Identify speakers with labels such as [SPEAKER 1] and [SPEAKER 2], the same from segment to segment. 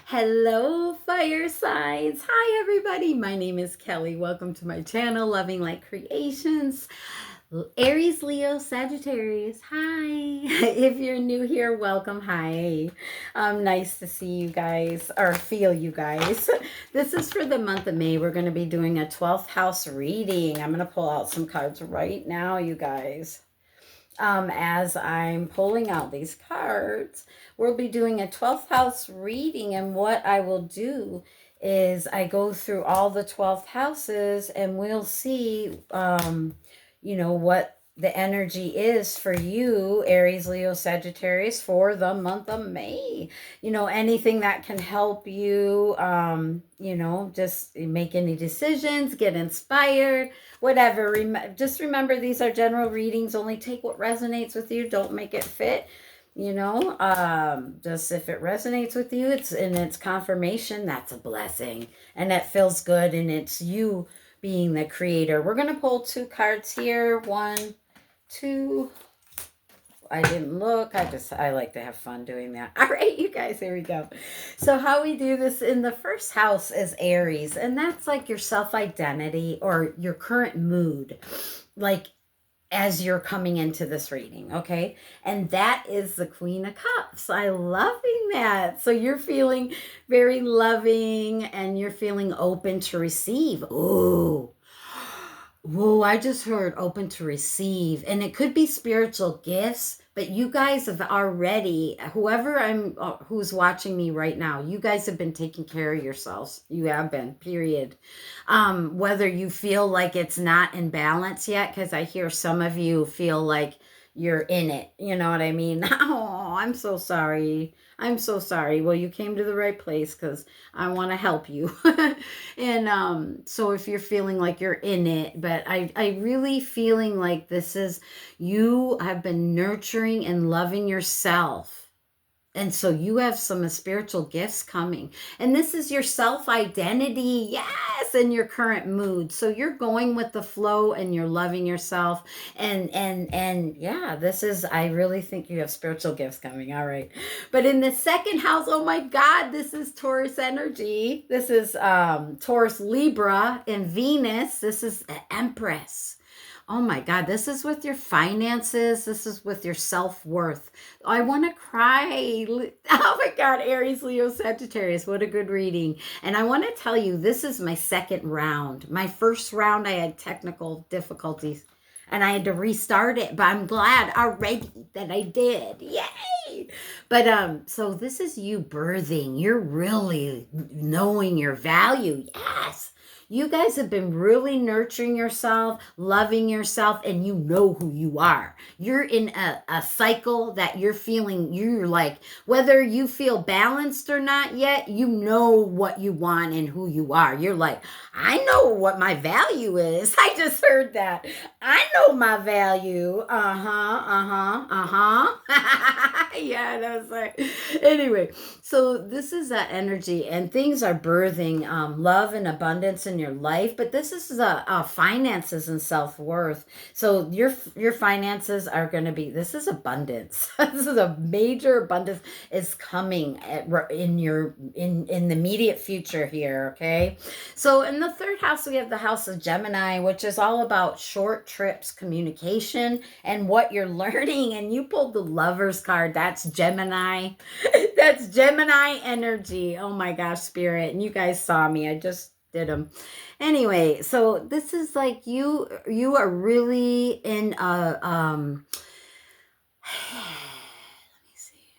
[SPEAKER 1] Hello, fire signs. Hi, everybody. My name is Kelly. Welcome to my channel, Loving Light Creations. Aries, Leo, Sagittarius. Hi. If you're new here, welcome. Hi. Nice to see you guys or feel you guys. This is for the month of May. We're going to be doing a 12th house reading. I'm going to pull out some cards right now, you guys. As I'm pulling out these cards, we'll be doing a 12th house reading. And what I will do is I go through all the 12th houses and we'll see, what the energy is for you, Aries, Leo, Sagittarius, for the month of May. Anything that can help you, just make any decisions, get inspired, whatever. Just remember, these are general readings. Only take what resonates with you. Don't make it fit. Just if it resonates with you, it's confirmation. That's a blessing, and that feels good, and it's you being the creator. We're gonna pull two cards here. One, two. I didn't look. I like to have fun doing that. All right, you guys, here we go. So how we do this in the first house is Aries, and that's like your self-identity or your current mood, like as you're coming into this reading, okay? And that is the Queen of Cups. I loving that. So you're feeling very loving and you're feeling open to receive. Ooh. Whoa, I just heard open to receive. And it could be spiritual gifts, but you guys have already, who's watching me right now, you guys have been taking care of yourselves. You have been, period. Whether you feel like it's not in balance yet, because I hear some of you feel like you're in it. You know what I mean? Oh, I'm so sorry. I'm so sorry. Well, you came to the right place because I want to help you. And so if you're feeling like you're in it, but I really feeling like this is, you have been nurturing and loving yourself. And so you have some spiritual gifts coming. And this is your self-identity, yes, and your current mood. So you're going with the flow and you're loving yourself. And yeah, I really think you have spiritual gifts coming. All right. But in the second house, oh my God, this is Taurus energy. This is Taurus Libra and Venus. This is the Empress. Oh my God, this is with your finances. This is with your self-worth. I want to cry. Oh my God, Aries, Leo, Sagittarius. What a good reading. And I want to tell you, this is my second round. My first round, I had technical difficulties and I had to restart it, but I'm glad already that I did. Yay! But so this is you birthing. You're really knowing your value. Yes. You guys have been really nurturing yourself, loving yourself, and you know who you are. You're in a cycle that you're like, whether you feel balanced or not yet, you know what you want and who you are. You're like, I know what my value is. I just heard that. I know my value. Yeah, that's like, anyway, so this is that energy, and things are birthing love and abundance in your life, but this is finances and self-worth. So your finances are going to be, this is abundance. This is a major abundance is coming in the immediate future here, okay? So in the third house, we have the house of Gemini, which is all about short trips, communication, and what you're learning. And you pulled the Lovers card. That's Gemini. That's Gemini energy. Oh my gosh, Spirit. And you guys saw me. I just did them. Anyway, so this is like you are really in a let me see.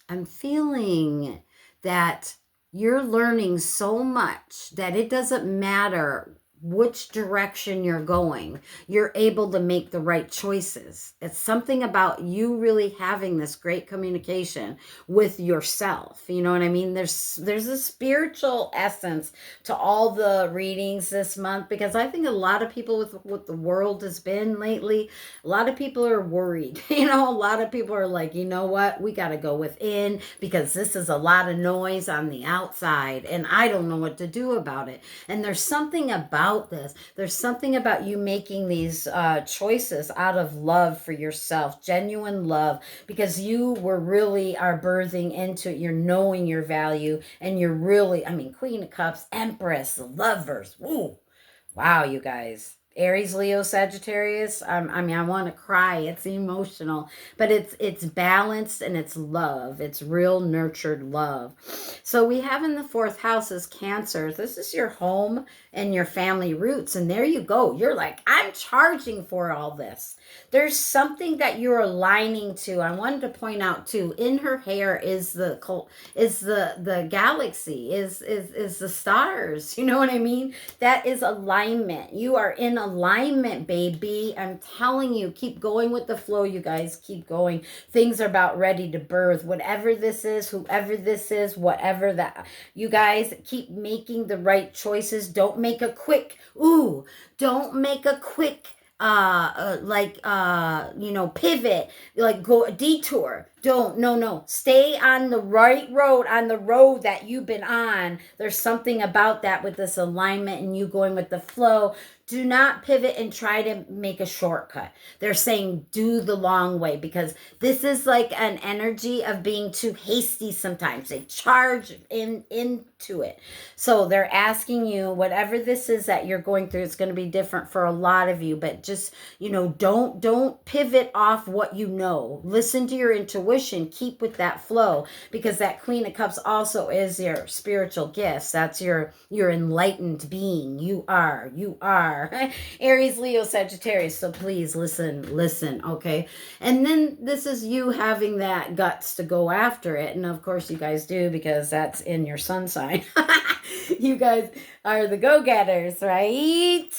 [SPEAKER 1] I'm feeling that you're learning so much that it doesn't matter which direction you're going. You're able to make the right choices. It's something about you really having this great communication with yourself. You know what I mean? There's a spiritual essence to all the readings this month, because I think a lot of people, with what the world has been lately, a lot of people are worried. A lot of people are like, you know what? We got to go within because this is a lot of noise on the outside and I don't know what to do about it. And there's something about about this. There's something about you making these choices out of love for yourself, genuine love, because you were really are birthing into it. You're knowing your value, and you're really, I mean, Queen of Cups, Empress, Lovers. Woo. Wow, you guys. Aries, Leo, Sagittarius. I mean, I want to cry. It's emotional, but it's balanced and it's love. It's real nurtured love. So we have in the fourth house is Cancer. This is your home and your family roots, and there you go. You're like, I'm charging for all this. There's something that you're aligning to. I wanted to point out too. In her hair is the galaxy, is the stars. You know what I mean? That is alignment. You are in alignment, baby. I'm telling you, keep going with the flow, you guys. Keep going. Things are about ready to birth. Whatever this is, whoever this is, whatever that. You guys keep making the right choices. Don't make a quick, don't make a quick pivot, like go a detour. Don't, no. Stay on the right road, on the road that you've been on. There's something about that with this alignment and you going with the flow. Do not pivot and try to make a shortcut. They're saying do the long way, because this is like an energy of being too hasty sometimes. They charge into it. So they're asking you, whatever this is that you're going through, it's going to be different for a lot of you, but just, don't pivot off what you know. Listen to your intuition. Keep with that flow, because that Queen of Cups also is your spiritual gifts. That's your enlightened being. You are. Aries, Leo, Sagittarius. So please listen, okay? And then this is you having that guts to go after it. And of course you guys do, because that's in your sun sign. You guys are the go-getters, right?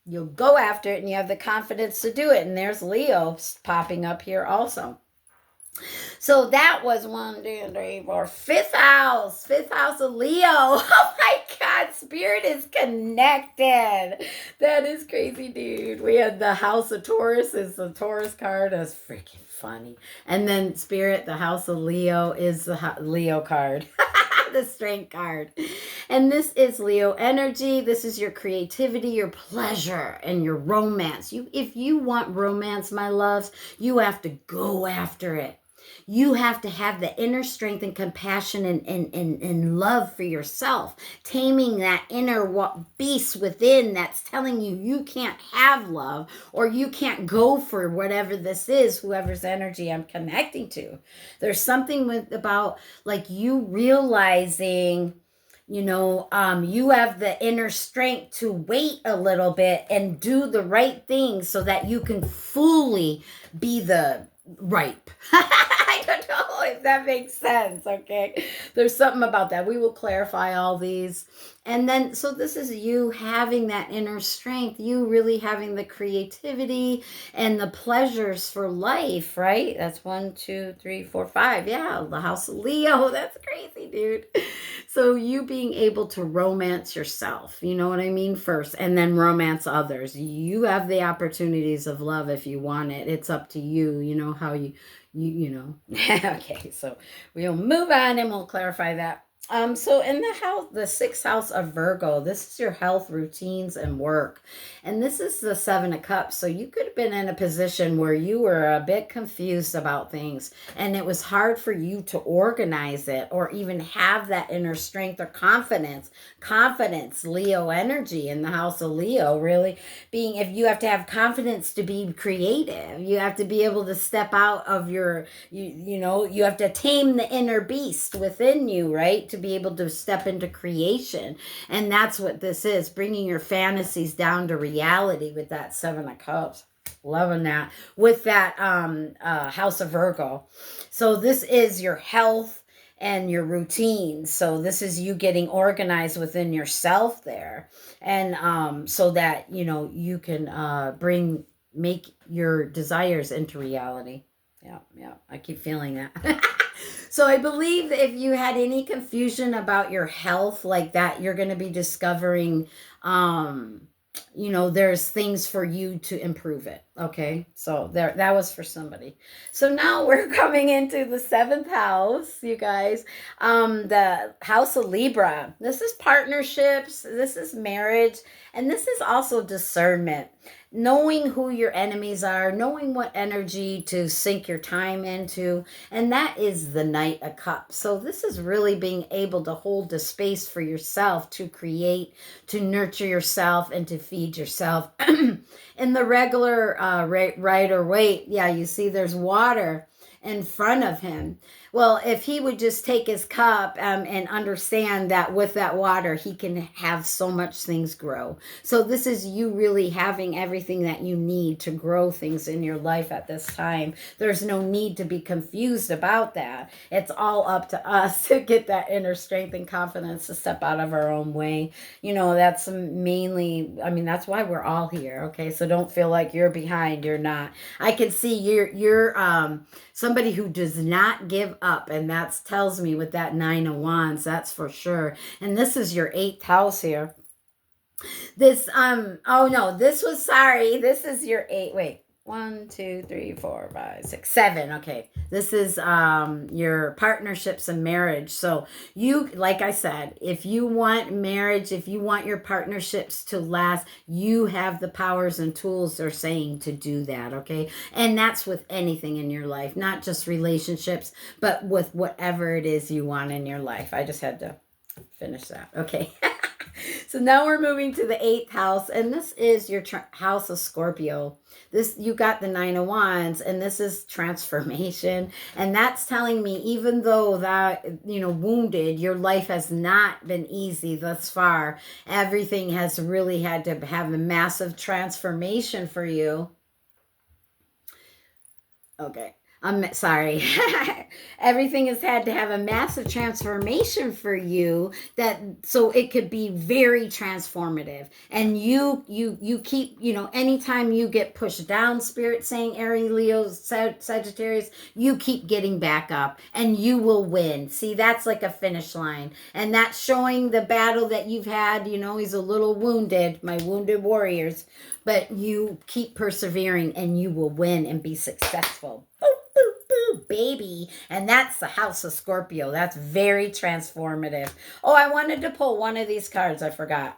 [SPEAKER 1] You'll go after it and you have the confidence to do it. And there's Leo popping up here also. So that was 1, 2, 3, 4, fifth house of Leo. Oh my God, spirit is connected. That is crazy, dude. We had the house of Taurus is the Taurus card. That's freaking funny. And then spirit, the house of Leo is the Leo card. The strength card. And this is Leo energy. This is your creativity, your pleasure, and your romance. If you want romance, my loves, you have to go after it. You have to have the inner strength and compassion and love for yourself, taming that inner beast within that's telling you you can't have love, or you can't go for whatever this is, whoever's energy I'm connecting to. There's something about like you realizing, you have the inner strength to wait a little bit and do the right thing so that you can fully be the ripe. I don't know if that makes sense, okay? There's something about that. We will clarify all these. And then, so this is you having that inner strength, you really having the creativity and the pleasures for life, right? That's 1, 2, 3, 4, 5. Yeah, the house of Leo. That's crazy, dude. So you being able to romance yourself, you know what I mean, first, and then romance others. You have the opportunities of love if you want it. It's up to you, how you know. Okay, so we'll move on and we'll clarify that. So in the sixth house of Virgo, this is your health, routines, and work. And this is the 7 of Cups. So you could have been in a position where you were a bit confused about things, and it was hard for you to organize it or even have that inner strength or confidence. Leo energy in the house of Leo, really being, if you have to have confidence to be creative, you have to be able to step out of your, you have to tame the inner beast within you, right? To be able to step into creation. And that's what this is, bringing your fantasies down to reality with that 7 of Cups. Loving that. With that house of Virgo. So this is your health and your routine. So this is you getting organized within yourself there. And so that, you can make your desires into reality. Yeah. I keep feeling that. So I believe if you had any confusion about your health like that, you're going to be discovering you know, there's things for you to improve it. Okay. So there, that was for somebody. So now we're coming into the seventh house, you guys. The house of Libra. This is partnerships. This is marriage. And this is also discernment. Knowing who your enemies are, knowing what energy to sink your time into, and that is the Knight of Cups. So this is really being able to hold the space for yourself to create, to nurture yourself, and to feed yourself. In the regular Rider Waite, yeah, you see there's water in front of him. Well, if he would just take his cup and understand that with that water, he can have so much things grow. So this is you really having everything that you need to grow things in your life at this time. There's no need to be confused about that. It's all up to us to get that inner strength and confidence to step out of our own way. You know, that's mainly, I mean, that's why we're all here. Okay. So don't feel like you're behind. You're not. I can see you're somebody who does not give up, and that tells me with that Nine of Wands, that's for sure. And this is your 8th house here. This oh no, this was, sorry, this is your 8. Wait, 1 2 3 4 5 6 7. Okay, this is your partnerships and marriage. So you, like I said, if you want marriage, if you want your partnerships to last, you have the powers and tools they're saying to do that. Okay, and that's with anything in your life, not just relationships, but with whatever it is you want in your life. I just had to finish that. Okay. So now we're moving to the 8th house, and this is your house of Scorpio. This, you got the 9 of Wands, and this is transformation. And that's telling me, even though that, you know, wounded, your life has not been easy thus far. Everything has really had to have a massive transformation for you. Okay. I'm sorry. Everything has had to have a massive transformation for you, that so it could be very transformative. And you keep, you know, anytime you get pushed down, Spirit saying, Aries, Leo, Sagittarius, you keep getting back up and you will win. See, that's like a finish line. And that's showing the battle that you've had. You know, he's a little wounded, my wounded warriors, but you keep persevering and you will win and be successful. Baby. And that's the house of Scorpio. That's very transformative. Oh, I wanted to pull one of these cards. I forgot.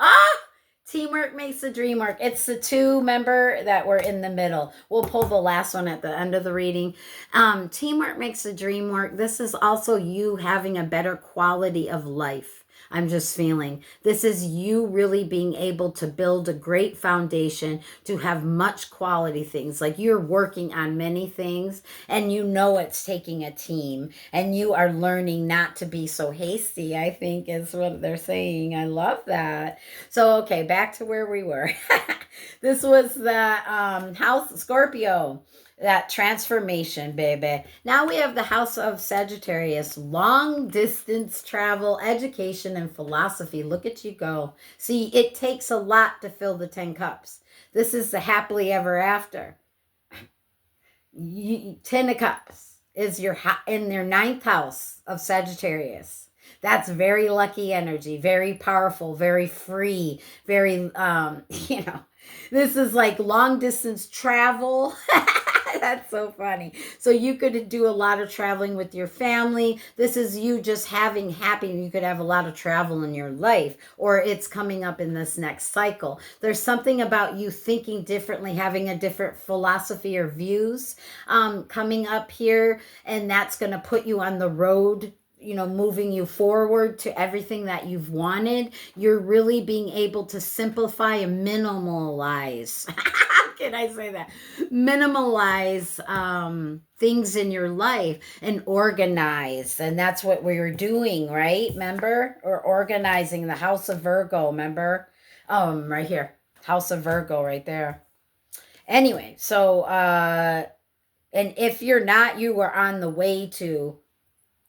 [SPEAKER 1] Teamwork makes the dream work. It's the 2, member, that were in the middle. We'll pull the last one at the end of the reading. Teamwork makes the dream work. This is also you having a better quality of life. I'm just feeling this is you really being able to build a great foundation to have much quality things. Like you're working on many things, and you know it's taking a team, and you are learning not to be so hasty, I think is what they're saying. I love that. So, okay, back to where we were. This was the house of Scorpio. That transformation, baby. Now we have the house of Sagittarius, long distance travel, education, and philosophy. Look at you go. See, it takes a lot to fill the 10 cups. This is the happily ever after. 10 of Cups is in your 9th house of Sagittarius. That's very lucky energy, very powerful, very free, very, you know, this is like long distance travel. That's so funny. So you could do a lot of traveling with your family. This is you just having happy. You could have a lot of travel in your life, or it's coming up in this next cycle. There's something about you thinking differently, having a different philosophy or views coming up here, and that's going to put you on the road, you know, moving you forward to everything that you've wanted. You're really being able to simplify and minimalize. How can I say that? Minimalize things in your life and organize. And that's what we were doing, right? Remember? Or organizing the house of Virgo, remember? Right here. House of Virgo right there. Anyway, so and if you're not, you are on the way to,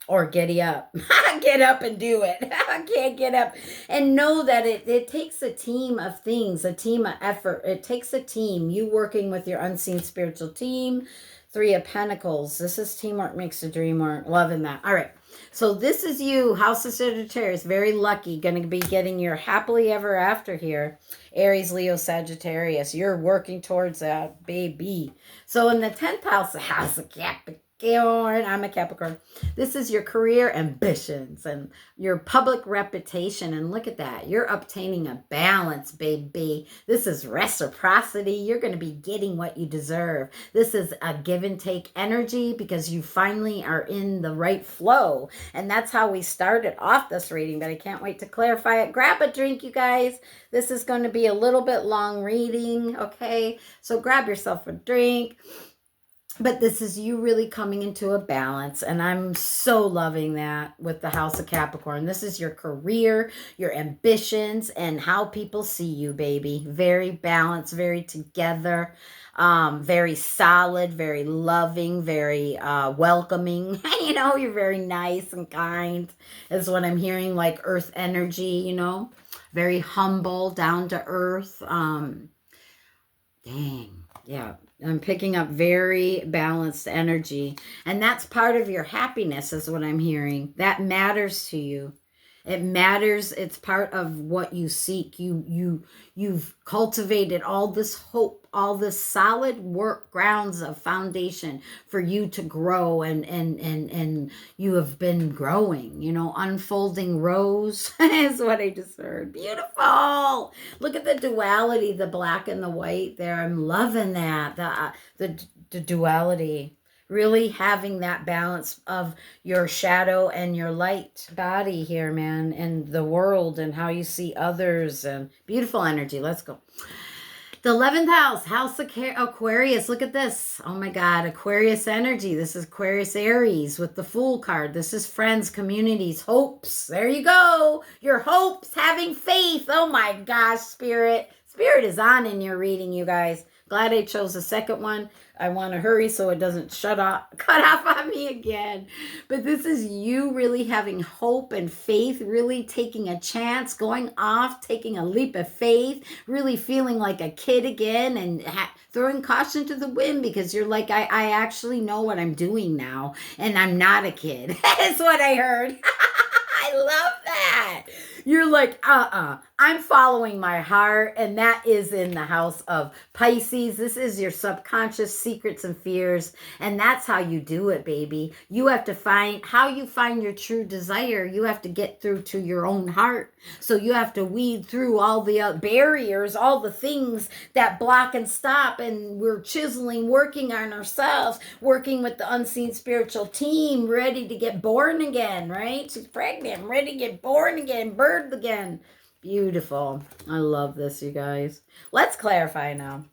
[SPEAKER 1] or giddy up. Get up and do it. I can't get up. And know that it takes a team of things, a team of effort. It takes a team. You working with your unseen spiritual team. 3 of Pentacles. This is teamwork makes the dream work. Loving that. All right. So this is you, House of Sagittarius, very lucky, going to be getting your happily ever after here. Aries, Leo, Sagittarius, you're working towards that, baby. So in the 10th house, the House of Capricorn, I'm a Capricorn. This is your career ambitions and your public reputation. And look at that. You're obtaining a balance, baby. This is reciprocity. You're going to be getting what you deserve. This is a give and take energy because you finally are in the right flow. And that's how we started off this reading, but I can't wait to clarify it. Grab a drink, you guys. This is going to be a little bit long reading, okay? So grab yourself a drink. But this is you really coming into a balance. And I'm so loving that with the House of Capricorn. This is your career, your ambitions, and how people see you, baby. Very balanced, very together, very solid, very loving, very welcoming. You know, you're very nice and kind is what I'm hearing, like earth energy, you know. Very humble, down to earth. Dang, yeah. I'm picking up very balanced energy. And that's part of your happiness is what I'm hearing. That matters to you. It matters. It's part of what you seek. You've cultivated all this hope, all this solid work grounds of foundation for you to grow, and you have been growing, you know, unfolding rose is what I just heard. Beautiful. Look at the duality, the black and the white there. I'm loving that. The duality. Really having that balance of your shadow and your light body here, man, and the world and how you see others, and beautiful energy. Let's go. The 11th house, House of Aquarius. Look at this. Oh my God, Aquarius energy. This is Aquarius Aries with the Fool card. This is friends, communities, hopes. There you go. Your hopes, having faith. Oh my gosh, Spirit. Spirit is on in your reading, you guys. Glad I chose the second one. I want to hurry so it doesn't cut off on me again. But this is you really having hope and faith, really taking a chance, going off, taking a leap of faith, really feeling like a kid again, and throwing caution to the wind because you're like, I actually know what I'm doing now, and I'm not a kid. That's what I heard. I love that. You're like, I'm following my heart, and that is in the house of Pisces. This is your subconscious secrets and fears, and that's how you do it, baby. You have to find how you find your true desire. You have to get through to your own heart. So you have to weed through all the barriers, all the things that block and stop, and we're chiseling, working on ourselves, working with the unseen spiritual team, ready to get born again, right? She's pregnant, ready to get born again, birthed again. Beautiful. I love this, you guys. Let's clarify now.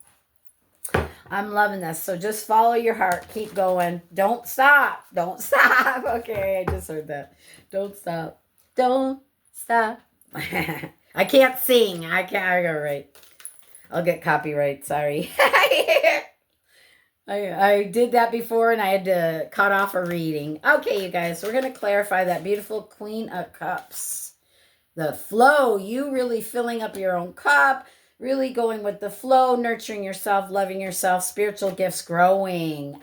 [SPEAKER 1] I'm loving this. So just follow your heart. Keep going. Don't stop. Don't stop. Okay, I just heard that. Don't stop. Don't stop. I can't sing. I go right. I'll get copyright. Sorry. I did that before and I had to cut off a reading. Okay, you guys. We're going to clarify that beautiful Queen of Cups. The flow, you really filling up your own cup, really going with the flow, nurturing yourself, loving yourself, spiritual gifts growing.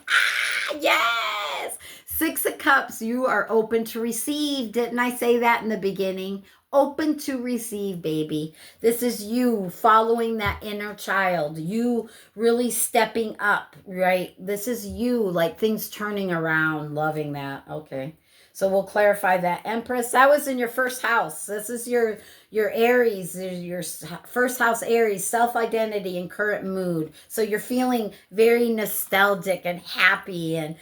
[SPEAKER 1] Yes! 6 of Cups, you are open to receive. Didn't I say that in the beginning? Open to receive, baby. This is you following that inner child. You really stepping up, right? This is you, like things turning around, loving that. Okay. So we'll clarify that. Empress, that was in your first house. This is your Aries, your first house Aries, self-identity and current mood. So you're feeling very nostalgic and happy, and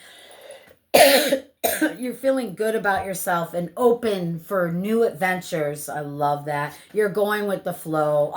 [SPEAKER 1] you're feeling good about yourself and open for new adventures. I love that. You're going with the flow.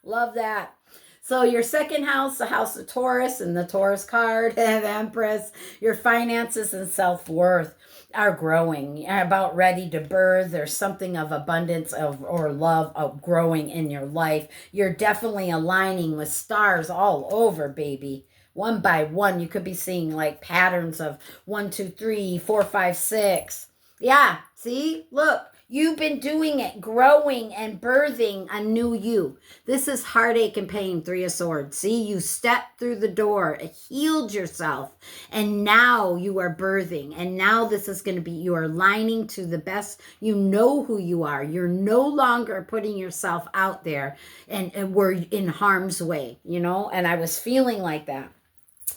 [SPEAKER 1] Love that. So your second house, the house of Taurus, and the Taurus card, and Empress, your finances and self-worth are growing. You're about ready to birth. There's something of abundance or love of growing in your life. You're definitely aligning with stars all over, baby. One by one, you could be seeing like patterns of 1, 2, 3, 4, 5, 6. Yeah, see? Look, You've been doing it, growing and birthing a new you. This is heartache and pain, Three of Swords. See, you stepped through the door, healed yourself, and now you are birthing. And now this is going to be, you are aligning to the best. You know who you are. You're no longer putting yourself out there and we're in harm's way, you know? And I was feeling like that.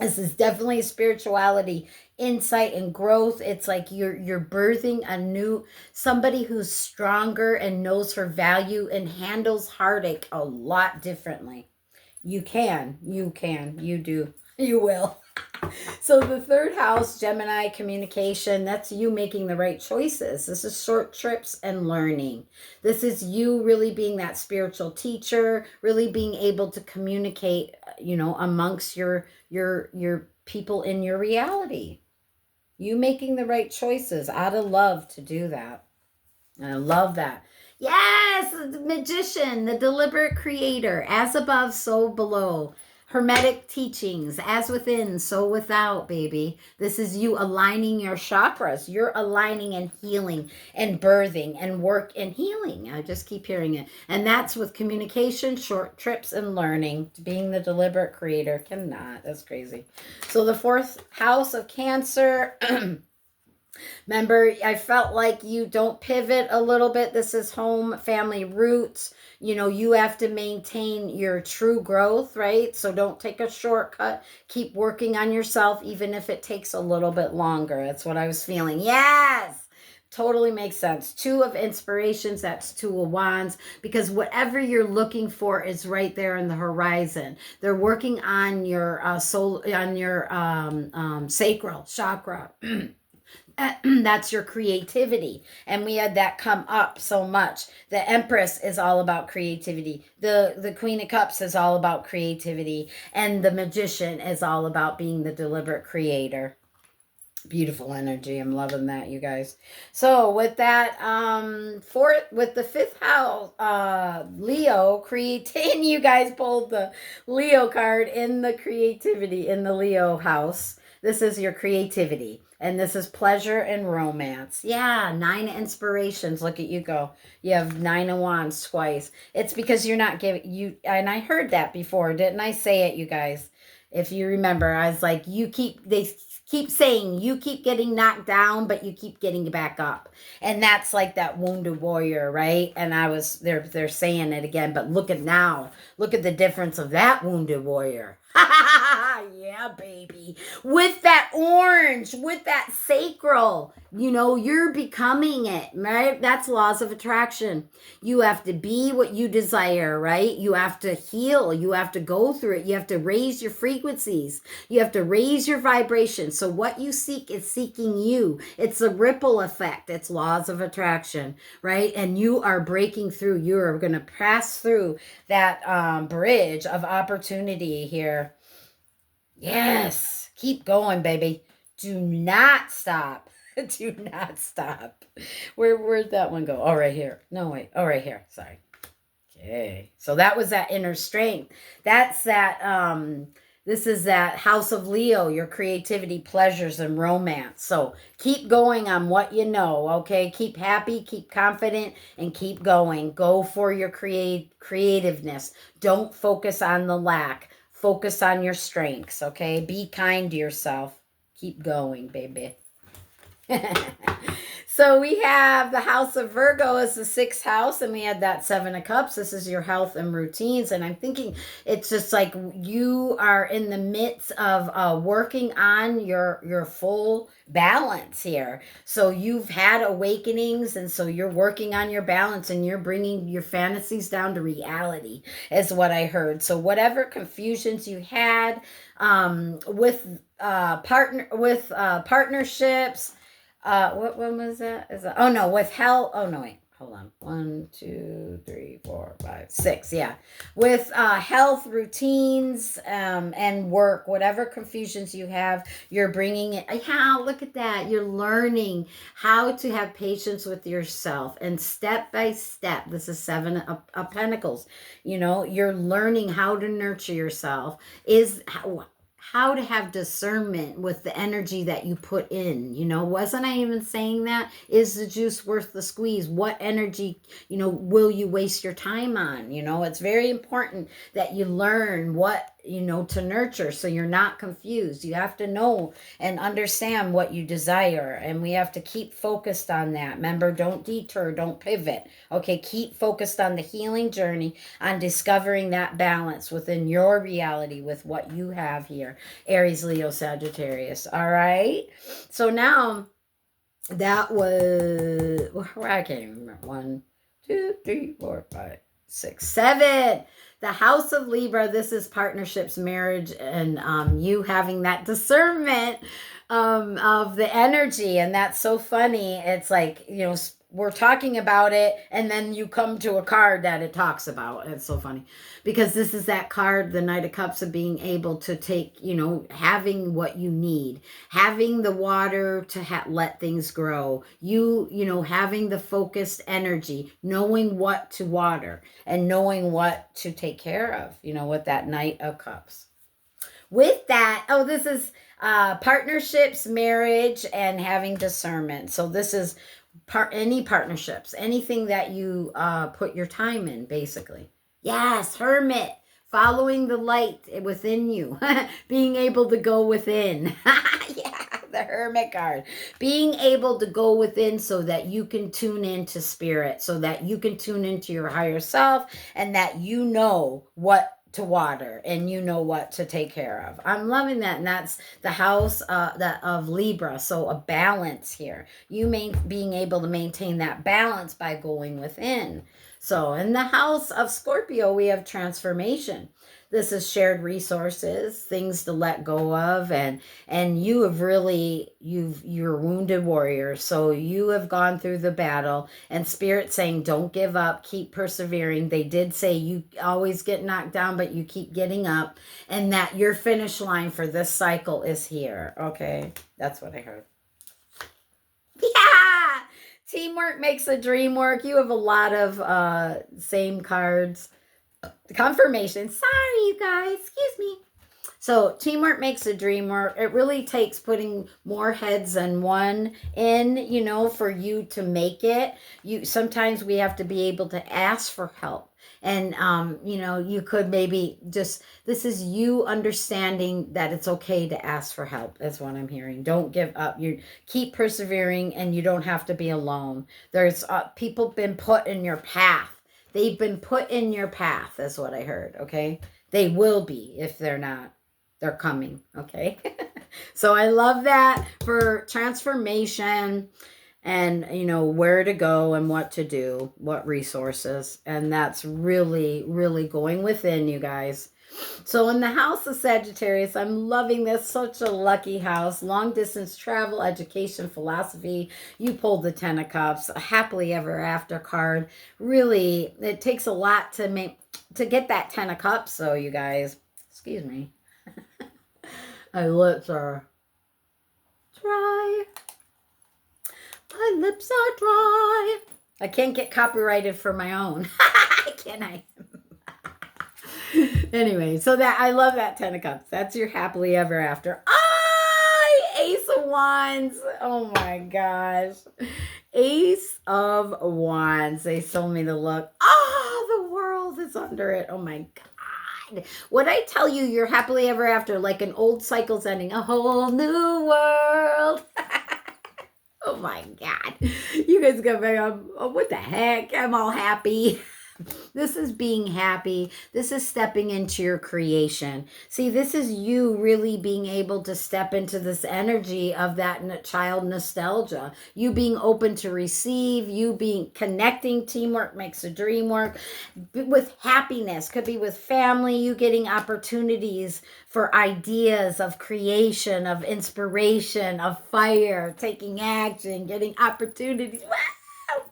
[SPEAKER 1] This is definitely spirituality, insight, and growth. It's like you're birthing a new somebody who's stronger and knows her value and handles heartache a lot differently. You do, you will. So the third house, Gemini, communication, that's you making the right choices. This is short trips and learning. This is you really being that spiritual teacher, really being able to communicate, you know, amongst your people in your reality. You making the right choices out of love to do that. And I love that. Yes, the magician, the deliberate creator, as above, so below. Hermetic teachings, as within, so without, baby. This is you aligning your chakras. You're aligning and healing and birthing and work and healing. I just keep hearing it. And that's with communication, short trips, and learning. Being the deliberate creator cannot. That's crazy. So the fourth house of Cancer. Remember, I felt like you don't pivot a little bit. This is home, family, roots. You know, you have to maintain your true growth, right? So don't take a shortcut. Keep working on yourself, even if it takes a little bit longer. That's what I was feeling. Yes! Totally makes sense. Two of inspirations, that's two of wands, because whatever you're looking for is right there in the horizon. They're working on your soul, on your sacral chakra. That's your creativity, and we had that come up so much. The Empress is all about creativity, the Queen of Cups is all about creativity, and the Magician is all about being the deliberate creator. Beautiful energy. I'm loving that, you guys. So with that, with the fifth house, Leo, creating, you guys pulled the Leo card in the creativity in the Leo house. This is your creativity. And this is pleasure and romance. Yeah, 9 inspirations. Look at you go. You have 9 of wands twice. It's because you're not giving you, and I heard that before, didn't I say it, you guys? If you remember, I was like, they keep saying you keep getting knocked down, but you keep getting back up. And that's like that wounded warrior, right? And they're saying it again, but look at now. Look at the difference of that wounded warrior. Yeah, baby. With that orange, with that sacral, you know, you're becoming it, right? That's laws of attraction. You have to be what you desire, right? You have to heal. You have to go through it. You have to raise your frequencies. You have to raise your vibration. So what you seek is seeking you. It's a ripple effect. It's laws of attraction, right? And you are breaking through. You are going to pass through that bridge of opportunity here. Yes. Keep going, baby. Do not stop. Do not stop. Where'd that one go? Oh, right here. No, wait. Oh, right here. Sorry. Okay. So that was that inner strength. That's that, this is that house of Leo, your creativity, pleasures, and romance. So keep going on what you know, okay? Keep happy, keep confident, and keep going. Go for your creativeness. Don't focus on the lack. Focus on your strengths, okay? Be kind to yourself. Keep going, baby. So we have the house of Virgo as the 6th house, and we had that 7 of Cups. This is your health and routines, and I'm thinking it's just like you are in the midst of working on your full balance here. So you've had awakenings, and so you're working on your balance, and you're bringing your fantasies down to reality, is what I heard. So whatever confusions you had with partnerships. What one was that? Oh no, with health. Oh no, wait, hold on. 1, 2, 3, 4, 5, 6. Yeah, with health, routines, and work. Whatever confusions you have, you're bringing it. Yeah, look at that. You're learning how to have patience with yourself, and step by step. This is 7 of Pentacles. You know, you're learning how to nurture yourself. how to have discernment with the energy that you put in. You know, wasn't I even saying that? Is the juice worth the squeeze? What energy, you know, will you waste your time on? You know, it's very important that you learn what, you know, to nurture so you're not confused. You have to know and understand what you desire, and we have to keep focused on that. Remember, don't detour, don't pivot. Okay, keep focused on the healing journey, on discovering that balance within your reality with what you have here. Aries, Leo, Sagittarius. All right. So now that was, I can't even remember. 1, 2, 3, 4, 5, 6, 7. The house of Libra. This is partnerships, marriage, and you having that discernment of the energy. And that's so funny. It's like, you know, we're talking about it, and then you come to a card that it talks about. It's so funny because this is that card, the Knight of Cups, of being able to take, you know, having what you need, having the water to let things grow, you know, having the focused energy, knowing what to water and knowing what to take care of, you know, with that Knight of Cups. With that, oh, this is partnerships, marriage, and having discernment. So this is any partnerships, anything that you put your time in, basically. Yes, hermit, following the light within you, being able to go within. Yeah, the hermit card. Being able to go within so that you can tune into spirit, so that you can tune into your higher self, and that you know what to water and you know what to take care of. I'm loving that. And that's the house of Libra. So a balance here. You being able to maintain that balance by going within. So in the house of Scorpio, we have transformation. This is shared resources, things to let go of, and you have really, you're a wounded warrior. So you have gone through the battle, and Spirit saying, don't give up, keep persevering. They did say you always get knocked down, but you keep getting up, and that your finish line for this cycle is here. Okay, that's what I heard. Yeah, teamwork makes the dream work. You have a lot of same cards. Confirmation. Sorry, you guys. Excuse me. So teamwork makes the dream work. It really takes putting more heads than one in, you know, for you to make it. Sometimes we have to be able to ask for help. And, you know, you could maybe just, this is you understanding that it's okay to ask for help. That's what I'm hearing. Don't give up. You keep persevering, and you don't have to be alone. There's people been put in your path. They've been put in your path, is what I heard, okay? They will be if they're not. They're coming, okay? So I love that for transformation and, you know, where to go and what to do, what resources. And that's really, really going within, you guys. So in the house of Sagittarius, I'm loving this. Such a lucky house. Long distance travel, education, philosophy. You pulled the 10 of Cups, a happily ever after card. Really, it takes a lot to get that 10 of Cups. So you guys, excuse me. My lips are dry. My lips are dry. I can't get copyrighted for my own. Can I? Anyway, so that I love that 10 of Cups. That's your happily ever after. Ace of Wands. Oh my gosh. Ace of Wands. They sold me the look. The world is under it. Oh my God. What I tell you, you're happily ever after, like an old cycle's ending. A whole new world. Oh my God. You guys go back up. Oh, what the heck? I'm all happy. This is being happy. This is stepping into your creation. See, this is you really being able to step into this energy of that child nostalgia. You being open to receive, you being connecting. Teamwork makes the dream work. With happiness, could be with family, you getting opportunities for ideas of creation, of inspiration, of fire, taking action, getting opportunities. Wow!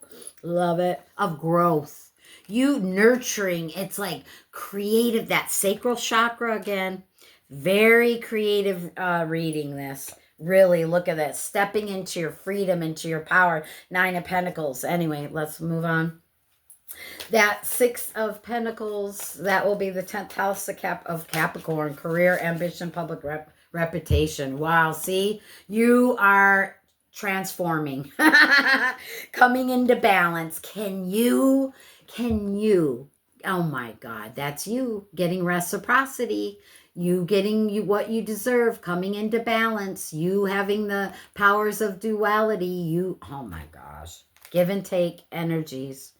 [SPEAKER 1] Love it. Of growth. You nurturing, it's like creative, that sacral chakra again. Very creative reading this. Really, look at this. Stepping into your freedom, into your power. 9 of Pentacles. Anyway, let's move on. That Six of Pentacles, that will be the 10th house of Capricorn, career, ambition, public reputation. Wow, see, you are transforming, coming into balance. Can you, oh my God, that's you getting reciprocity. You getting what you deserve, coming into balance, you having the powers of duality, you, oh my gosh, give and take energies,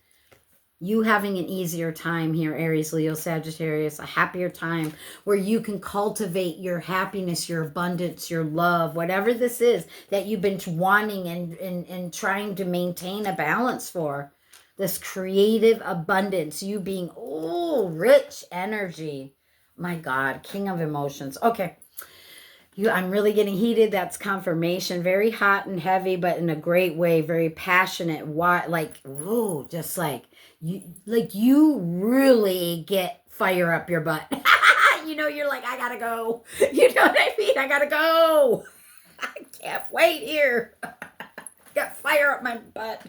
[SPEAKER 1] you having an easier time here, Aries, Leo, Sagittarius, a happier time where you can cultivate your happiness, your abundance, your love, whatever this is that you've been wanting and trying to maintain a balance for. This creative abundance, you being, oh, rich energy. My God, king of emotions. Okay. I'm really getting heated. That's confirmation. Very hot and heavy, but in a great way. Very passionate. Why? Like, ooh, just you really get fire up your butt. You're like, I gotta go. You know what I mean? I gotta go. I can't wait here. Got fire up my butt.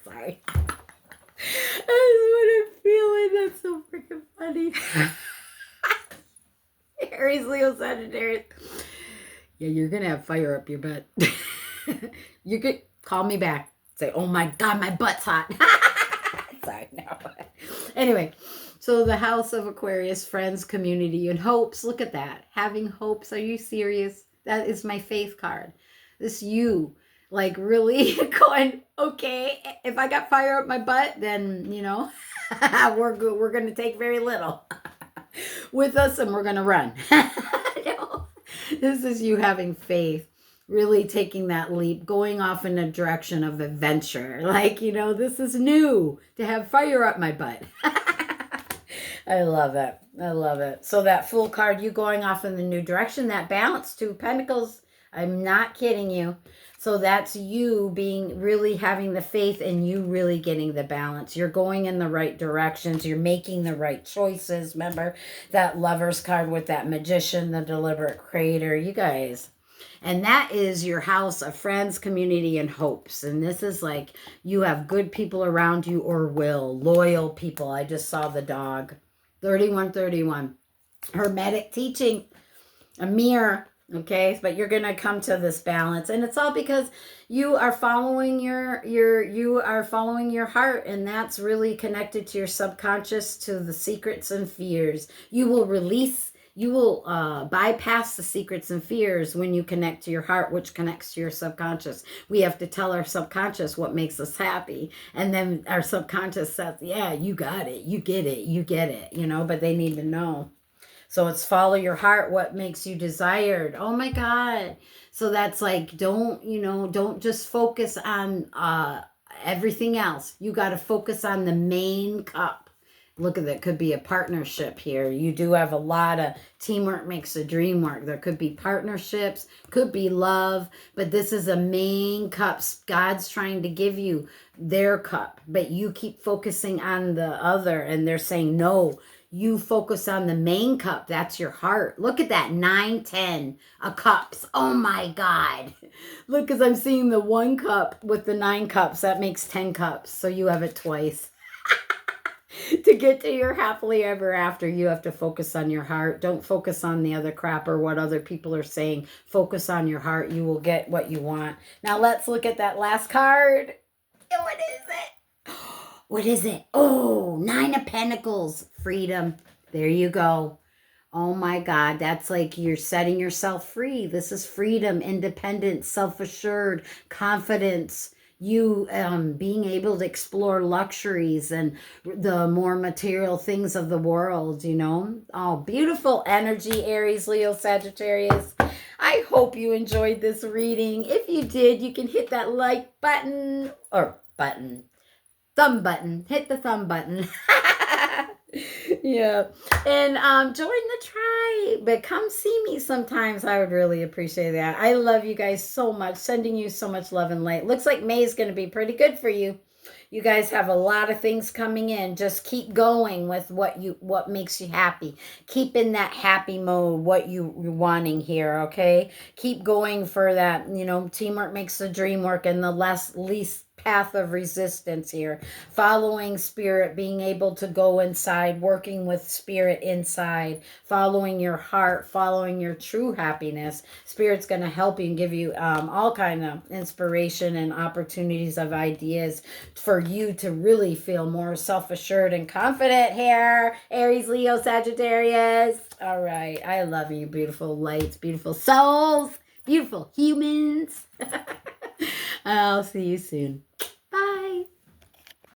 [SPEAKER 1] Sorry. That's what I'm feeling. That's so freaking funny. Aries, Leo, Sagittarius. Yeah, you're going to have fire up your butt. You could call me back. Say, oh my God, my butt's hot. Sorry, no. Anyway, so the house of Aquarius, friends, community, and hopes. Look at that. Having hopes. Are you serious? That is my faith card. This you, like really going, okay, if I got fire up my butt, then, we're going to take very little with us and we're going to run. No. This is you having faith, really taking that leap, going off in a direction of adventure. Like, this is new to have fire up my butt. I love it. I love it. So that Fool card, you going off in the new direction, that balance, 2 Pentacles. I'm not kidding you. So that's you being really having the faith and you really getting the balance. You're going in the right directions. You're making the right choices. Remember that Lovers card with that Magician, the deliberate creator, you guys. And that is your house of friends, community, and hopes. And this is like you have good people around you or loyal people. I just saw the dog. 3131. Hermetic teaching. A mirror. Okay, but you're gonna come to this balance, and it's all because you are following you are following your heart, and that's really connected to your subconscious, to the secrets and fears. You will bypass the secrets and fears when you connect to your heart, which connects to your subconscious. We have to tell our subconscious what makes us happy, and then our subconscious says, "Yeah, you got it, you get it," But they need to know. So it's follow your heart, what makes you desired. Oh my God. So that's like, don't just focus on everything else. You got to focus on the main cup. Look at that. Could be a partnership here. You do have a lot of teamwork makes the dream work. There could be partnerships, could be love, but this is a main cup. God's trying to give you their cup, but you keep focusing on the other, and they're saying no. You focus on the main cup. That's your heart. Look at that. 9, 10 of cups. Oh my God. Look, because I'm seeing the 1 cup with the 9 cups. That makes 10 cups. So you have it twice. To get to your happily ever after, you have to focus on your heart. Don't focus on the other crap or what other people are saying. Focus on your heart. You will get what you want. Now let's look at that last card. What is it? What is it? Oh, 9 of Pentacles. Freedom. There you go. Oh my God. That's like you're setting yourself free. This is freedom, independence, self-assured, confidence. You being able to explore luxuries and the more material things of the world, Oh, beautiful energy, Aries, Leo, Sagittarius. I hope you enjoyed this reading. If you did, you can hit that like button thumb button. Hit the thumb button. Yeah. And join the tribe. But come see me sometimes. I would really appreciate that. I love you guys so much. Sending you so much love and light. Looks like May is going to be pretty good for you. You guys have a lot of things coming in. Just keep going with what makes you happy. Keep in that happy mode, what you're wanting here, okay? Keep going for that, teamwork makes the dream work, and the least path of resistance here. Following spirit, being able to go inside, working with spirit inside, following your heart, following your true happiness. Spirit's going to help you and give you all kind of inspiration and opportunities of ideas for you to really feel more self-assured and confident here. Aries, Leo, Sagittarius. All right. I love you, beautiful lights, beautiful souls, beautiful humans. I'll see you soon.